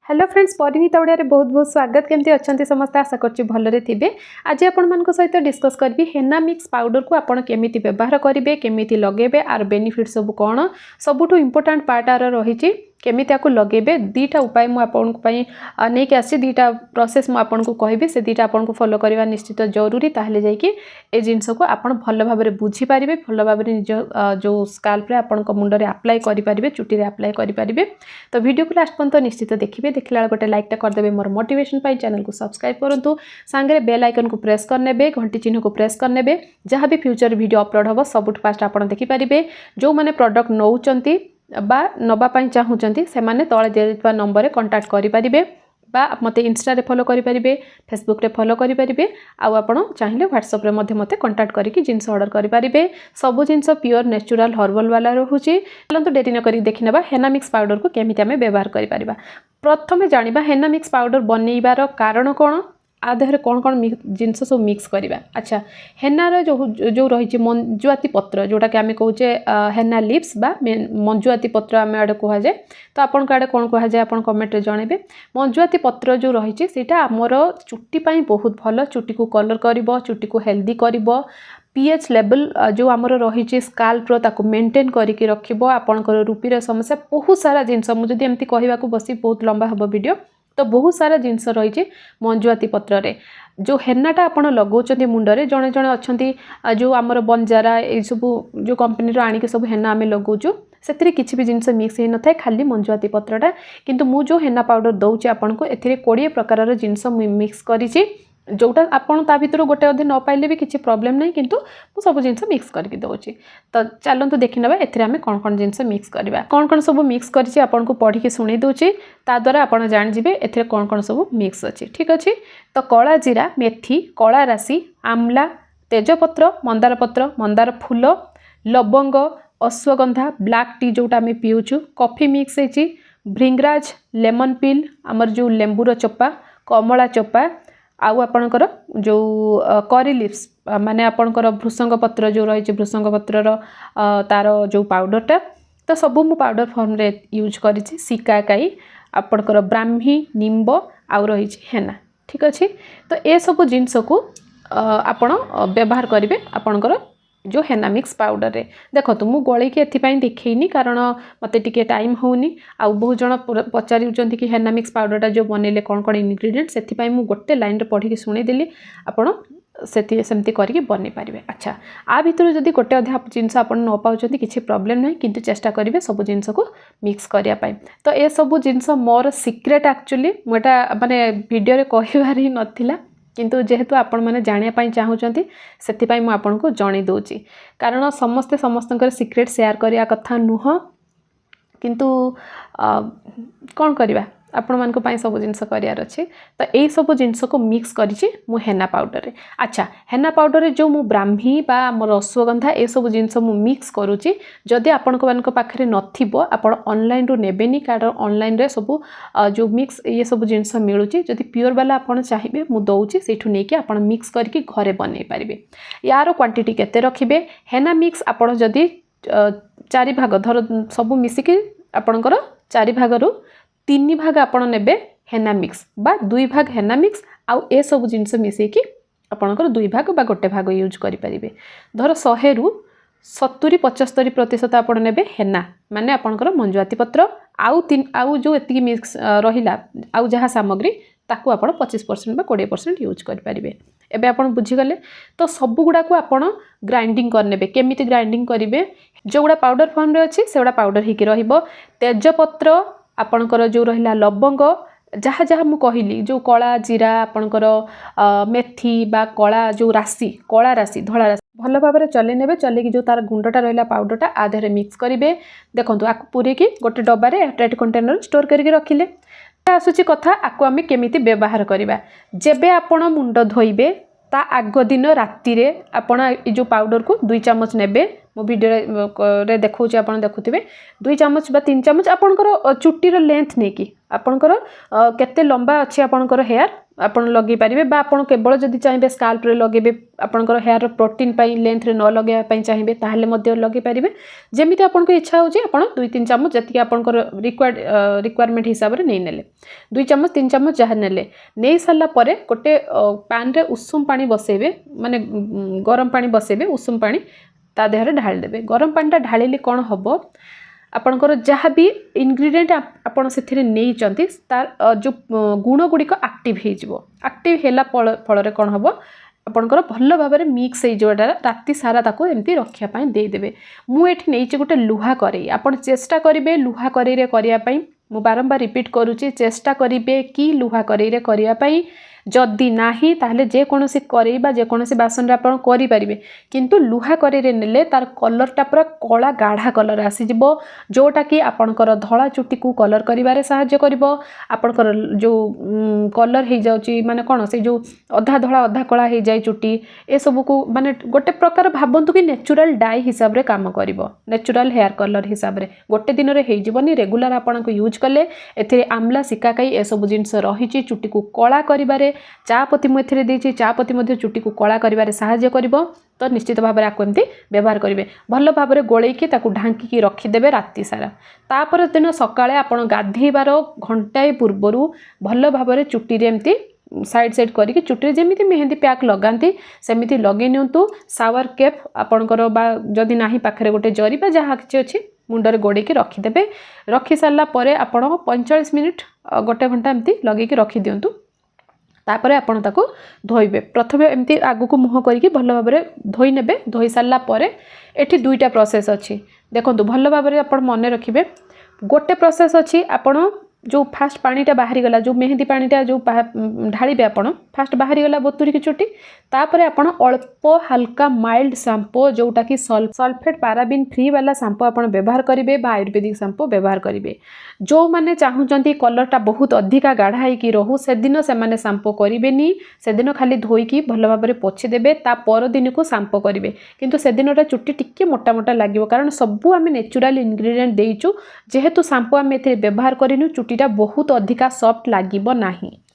Hello friends Parineeta Odia बहुत बहुत स्वागत केमती अच्छा समस्त आशा कर भलरे थे। आज आपण सहित डिस्कस करी हेना मिक्स पाउडर को आपड़ केमी व्यवहार करेंगे केमी लगे आर बेनिफिट सब कौन सबुठ इम्पोर्टाट पार्ट आर रही केमी लगे दीटा उपाय मुझे नहीं कि आसी दीटा प्रोसेस मुझे कहि से दीटा आपको फॉलो करवा निश्चित जरूरी ताहले जाइए ए जिनस को आप भल भाव बुझीपारे भल भाव निज जो स्काल्प्रे आपण मुंडे आप्लाय करेंगे चुटी आप्लाय करेंगे। तो वीडियो को लास्ट पर्यंत निश्चित देखिए देखला गोटे लाइकटा करदे मोर मोटिवेशन पाई चैनल को सब्सक्राइब करूँ सांगे बेल आइकन को प्रेस करने घंटी चिन्ह को प्रेस करने जहाँ भी फ्यूचर वीडियो अपलोड हम सबुठ फास्ट आप देखिपारे जो मैंने प्रोडक्ट नौचंती बा नवापाई चाहूँगी से तले दिया नंबर कांटेक्ट करेंगे बा मते इंस्टा रे फॉलो करेंगे फेसबुक रे फॉलो करेंगे आप चाहिए व्हाट्सएप रे मते कांटेक्ट करके जिनस ऑर्डर करेंगे। सब जिनस प्योर नेचुरल हर्बल वाला रोचे। चलते डेरी न करी देखने हेना मिक्स पाउडर को केमी आम व्यवहार करें। प्रथम जाना हेना मिक्स पाउडर बनइबार कारण कौन आ देहरे कौन कौन जिनस सब मिक्स करवा। अच्छा हेनार जो रही मंजुआती पत्र जोटा कि आम कहे हेना लिप्स बा मंजुआती पत्र आम आड़े कहुए तो आपन आड़े कौन कहुए आप कमेंट जनइबे। मंजुआती पत्र जो रही है आमर चुट्टी बहुत भल चुट्टी को कलर कर चुट्टी को हेल्दी कर पीएच लेवल जो आमर रही स्काल्प्र ताको मेंटेन करके रखिबो आपनकर रूपीर समस्या बहुत सारा जिनस मुझे एमती कहवाक बसी बहुत लंबा हम वीडियो तो बहुत सारा जिनस रही मंजुआती पत्र रे जो हेनाटा आपड़ लगौं मुंडरे जड़े जड़े अच्छा जो आमर बंजारा ये सब जो कंपनी आणिक सब हेना आम लगौचु से किसी भी जिनस मिक्स हो न था खाली मंजुआती पत्रटा किंतु मु जो हेना पाउडर दौची आपको ए 20 प्रकार जिनस मिक्स करी जोटा आपन ता भीतर गोटे अधे न पाइले भी किसी प्रॉब्लम नहीं किंतु मु सब जिनस मिक्स करके दौची। तो चलतु देखि नबा एथिरे आमे कौन कौन जिनस मिक्स करबा कौन कौन सब मिक्स करिछि आपन को पढ़ी के सुनी दोची ता द्वारा आपन जान जिवे एथिरे कौन कौन सब मिक्स अछि। ठीक अछि तो कला जीरा मेथी कला राशि आमला तेजपत्र मंदार फूल लवंग अश्वगंधा ब्लैक टी जोटा आमे पिउछु कॉफी मिक्स है भृंगराज लेमन पिल आमर जो लेंबूर चोपा कमला चोपा आउ आपणकर जो करी लिप्स माने आपणकर भृसंग पत्र जो रही भृसंग पत्रर तार जो पाउडरटा तो सब मु पाउडर फॉर्म रे यूज करिछि सिकाकाई आपणकर ब्राह्मी निम्ब आउ रही हेना। ठीक अच्छे तो ये सब जिनस को आपण व्यवहार करेंगे आपणकर जो हेना मिक्स पाउडर रे देखो तो मु गली के एथिपाई देखैनी कारण मते टिके टाइम होनी आ बहुत जन पचारि कि हेना मिक्स पाउडरटा जो बनैले कौन कौन इनग्रेडिएंट से मु गोटे लाइन रे पढ़ी के सुनै देली आपण सेमती करके बनै पारे। अच्छा आ भितर जदि गोटे अधा जिनस आप न पाउछंती किसी प्रॉब्लम नहीं किंतु चेष्टा करेंगे सब जिनस को मिक्स करने। तो ये सब जिनस मोर सीक्रेट एक्चुअली मोटा माने वीडियो रे कहबार ही नथिला किंतु जेहेतु आपण मैंने जानापी चाहूँगी से मुझे जन दूची कारण समस्ते समस्त सीक्रेट शेयर करने कथा नुह किंतु कौन करवा आपण मान सब जिनस करार अच्छे। तो यही सब जिनस को मिक्स करी मु हेना पाउडर रे। अच्छा हेना पाउडर रे जो मु ब्राह्मी बा मोर अश्वगंधा ये सब जिनस मु मिक्स करुच्ची जदि आपण पाखे नथिबो आपण ऑनलाइन रू नेबेनी कारण ऑनलाइन रे सब जो मिक्स ये सब जिनस मिलूँ जदि प्योर वाला आपण चाहिए मु दौची सेठू नहीं आपण मिक्स करके घरे बनै पारे। यार क्वांटिटी केते रखिबे हेना मिक्स आपण जदि 4 भाग धर सब मिसिकी आपणकर 4 भाग 3 भाग आपण नेबे हेना मिक्स बा 2 भाग हेना मिक्स आउ ए सब जिनस मिसेकी आपणकर 2 भाग बा गोटे भाग यूज करि परिबे। धर 100 रु 70-75% आपण नेबे हेना माने आपणकर मंजुआती पत्र आउ जो एतिकी मिक्स रहिला आउ जहा सामग्री ताकू आपण 25% बा 20% यूज करि परिबे। एबे आपण बुझिगले तो सब गुडा को आपण ग्राइंडिंग करनेबे केमिति ग्राइंडिंग करिवे जो गुडा पाउडर फॉर्म रे अछि सेउडा पाउडर हिकी रहिबो तेजपत्र आपणकर जो रहिला लवंग जहाँ जहाँ मु कहली जो कला जीरा आपणकर मेथी बा कला राशि धला राशि भल भाव में चले ने चलेकी जो तार गुंडटा रहा पाउडरटा आधे मिक्स करेंगे देखो आपको पूरे की गोटे डब्बारे एयरटाइट कंटेनर स्टोर करके रखिले आसूची कथा आपको आम केमिति व्यवहार करवा जेबे आपण मुंड धोइबे ता आग दिन राति रे आपण जो पाउडर को 2 चामच नेबे मो वीडियो रे देखौछि आपण देखुथिबे 2 चामच बा 3 चामच आपणकर चुट्टीर लेंथ नेकी आपणकर केते लंबा अछि आपणकर हेयर ଆପଣ ଲଗାଇ ପାରିବେ बा ଆପଣ କେବଳ ଯଦି ଚାହିଁବେ ସ୍କାଲ୍ପରେ ଲଗାଇବେ ଆପଣଙ୍କର ହେୟାର ପ୍ରୋଟିନ୍ ପାଇଁ लेंथरे न ଲଗାଇବା ପାଇଁ ଚାହିଁବେ ତାହେଲେ ମଧ୍ୟ ଲଗାଇ ପାରିବେ ଯେମିତି ଆପଣଙ୍କ ଇଚ୍ଛା ହେଉଛି ଆପଣ 2-3 ଚାମଚ ଯେତିକି ଆପଣଙ୍କର ରିକ୍ୱାରମେଣ୍ଟ ହିସାବରେ ନେଇ ନେଲେ 2 ଚାମଚ 3 ଚାମଚ ଯାହା ନେଲେ ନେଇ ସାରିଲା ପରେ ଗୋଟେ ପ୍ୟାନ୍ରେ ଉଷୁମ ପାଣି ବସାଇବେ ମାନେ ଗରମ ପାଣି ବସାଇବେ उषुम पानी ता देहरे ढाली देबे गरम पानीटा ढालिले कौन हम आपणकर जहाँ भी इनग्रेडिएंट आपण से नहीं तार जो गुण गुड़िक एक्टिव हो फल कौन हम आपणकर भल भाव में मिक्स होटा राति सारा ताको एमती रखापी देदेवे मुझे नहीं गोटे लुहा करेई आपड़ चेष्टा करेंगे लुहा करेई करने मु बारंबार रिपीट करुच्ची चेष्टा करेंगे कि लुहा करेई करने जदि नाही ताहले जेकोसी करेई बा जेकोसी बासन आप करें किंतु लुहा करेई नेले तार कलरटा पूरा कला गाढ़ा कलर आसीजिवो जोटा कि आपणकर धला चुट्टी को कलर करिवारे सहाय्य करिवो आपणकर जो कलर हो जाउची माने कोन से जो अधा धला अधा कला हो जाए चुट्टी ए सब को माने गोटे प्रकार भाबंतु कि नेचुरल डाई हिसाब रे काम करिवो नेचुरल हेयर कलर हिसाब रे गोटे दिन रे हे जीवनी रेगुलर आपन को यूज कले एथिरे आमला सिकाकाई ए सब जिंस रहिची चुट्टी को कला करिवारे चापत्ती मुझे देती चापत्ती चुट्टी को कला कर साहाय्य कर तो निश्चित भाव में आपको एमती व्यवहार करेंगे भल भाव में गोलैकी रखिदे रखिदेवे राति सारा तापर दिन सकाळे आपण गाधेबार घंटाए पूर्वर भल भाव में चुट्टी एमती साइड साइड करके चुट्टी जमी मेहंदी पैक लगाती सेमती लगे नियंतु सावर कैप आपणकर जदि ना पाखे गोटे जरी बा जहाँ किसी अच्छी मुंडरे गोड़े रखिदेवे रखि सारा आपण 45 मिनिट गोटे घंटा एमती लगे रखी दिंतु तापर आपण ताको धोइबे प्रथमे एमती आगु को मुह करके भल भाव में धोई नेबे धोई सारा परे एठी दुईटा प्रोसेस अच्छी देखंतु भल भाव में आपण मन रखिबे गोटे प्रोसेस अच्छी आपण जो फास्ट पानीटा बाहरी गला जो मेहंदी पानीटा जो ढालिबे आपण फास्ट बाहरी गला बोतुरी की चुट्टी तापर आपण अल्प हल्का माइल्ड शैम्पू जोटा कि सल्फेट पाराबिन फ्री वाला शैम्पू आपण व्यवहार करेंगे आयुर्वेदिक शैम्पू व्यवहार करेंगे जो मैंने चाहूँगी कलरटा बहुत अधिका गाढ़ा होगी रहू से दिन से मैंने शैम्पू करेंगे से दिन खाली धोईकी भल भाव में पोछीदेवे पर दिन को शैम्पू करेंगे किंतु से दिनटा चुट्टी टिके मोटा मोटा लगे कारण सबू आम नेचुराल इनग्रेडिएंट देचु जेहेतु शैम्पू आम ए व्यवहार करूँ चुट्टीटा बहुत अधिका सॉफ्ट लगे ना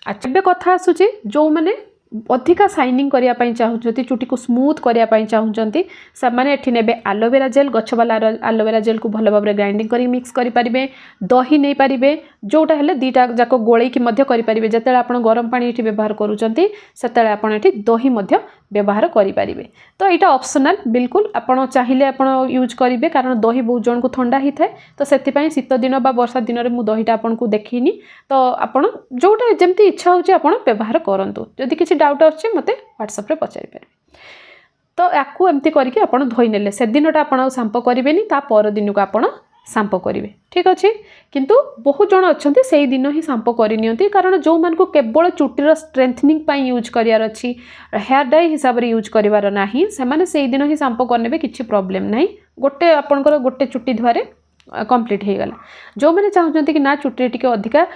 एबे कथा आसूची जो मैंने अधिका शाइनिंग करने चाहूँगी चुट्टी को स्मूथ करने चाहूँगी से मैंने एठी नेबे एलोवेरा जेल गछ वाला एलोवेरा जेल को भल भाव में ग्राइंडिंग कर मिक्स करें दही नहीं पारे जोटा हेले दीटा जाक गोलैकी करें जिते आप गरम पानी ये व्यवहार करें दही व्यवहार करें तो यहाँ ऑप्शनल बिल्कुल आपड़ चाहिए आप यूज करेंगे कारण दही बहुत जन को ठंडा ही थाए तो से शीत दिन बा वर्षा दिन में दहीटा आपन को देखनी तो आपड़ जोटा जमती इच्छा होची आपन व्यवहार करंतु जदि किसी डाउट अच्छे मते व्हाट्सएप रे पचारि पारे तो याकू एमती करके आपन धोई नेले से दिनटा आपन शैम्पू करेंगे ता पर दिन को आपन शैम्पू करेंगे ठीक अच्छे किंतु बहुत जन अच्छा से दिन ही शैम्पू करनी कारण जो मान को केवल चुट्टीर स्ट्रेंथनिंग पाई यूज करार अच्छी हेयर डाई हिसाब से यूज करार ना से दिन ही शैम्पू करने किसी प्रॉब्लम ना गोटे आपंकर गोटे चुट्टी धुआरे कंप्लीट हो गला जो मैंने चाहते कि ना चुट्टी टी अधिका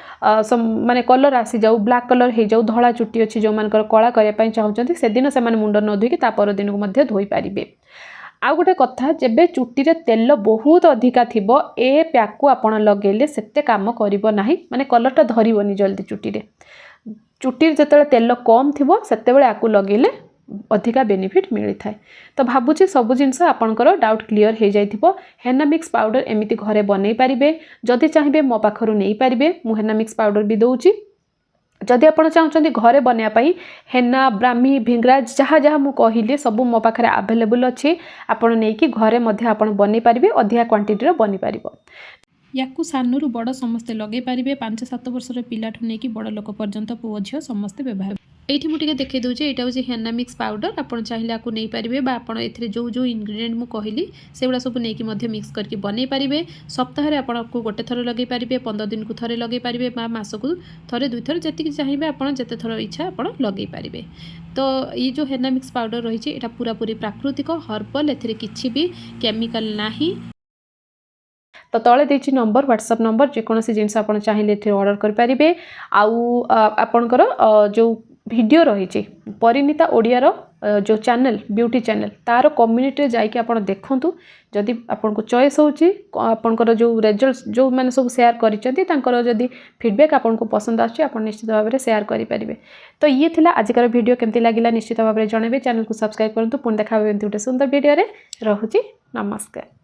माने कलर आसी जाऊ ब्लैक कलर हो जाऊ धला चुट्टी अच्छी जो मान कला करने चाहते से दिन से मुंड न धोईकी पर दिन को धोई पारे आउ गोटे कथा जेबे चुट्टी रे तेल बहुत अधिका थिबो ए पैक को आपण लगेले सेते काम करिवो नाही माने कलरटा धरिवनी जल्दी चुट्टी जेतेबेले तेल कम थिबो सेतेबेले आकु लगेले अधिका बेनिफिट मिली थाए तो भाबुची सब जिनस आपनकर डाउट क्लियर हो जाइथिबो हेना मिक्स पाउडर एमिति घरे बनै पारिबे जदि चाहिबे मो पाखरु नै पारिबे मु हेना मिक्स पाउडर भी दउची जदि आप चाहते घरे बनवाई हेना ब्राह्मी भिंगराज जहाँ जहाँ मुझे कहली सब मो पाखे आवेलेबल अच्छी आपण नहीं घरे बन पारे अधिका क्वांटिटी बनी पार या सानू बड़ समस्ते लगे पारे 5-7 वर्षर पिलाठू नहीं बड़ लोक पर्यंत पुओ झील समस्ते व्यवहार ये मुझे देखी दूचे यहाँ हूँ हेना मिक्स पाउडर आप चाहिए आपको नहीं पारे आपड़ जो जो इनग्रेडिएंट मुझे कहली से गुड़ा सब नहीं मिक्स करके बनई पारे सप्ताह आपको गोटे थर लगे पारे 15 दिन को थरे लगे पारे मास को थरे 2 थर जी चाहिए आप जिते थर इच्छा आप लगे पारे तो ये जो हेना मिक्स पाउडर रही है पूरा पूरी प्राकृतिक हर्बल ए भी केमिकल ना तो तले देछि नंबर व्हाट्सएप नंबर जेकोसी जिनस आप चाहिए ऑर्डर करें आपणकर जो वीडियो रही परिणीता ओडियार जो चैनल ब्यूटी चैनल तार कम्युनिटी जाइए आप देखूँ जदि आपको चॉइस होची आपनकर जो रिजल्ट्स जो मैंने सब शेयर कर जदि फीडबैक आपको पसंद आप निश्चित भाव में शेयर करेंगे। तो ये थिला आजिकार वीडियो केमती लगिला निश्चित भाव में जनइबे चैनल को सब्सक्राइब करूँ पुणी देखा गोटे सुंदर वीडियो रे। रहुची नमस्कार।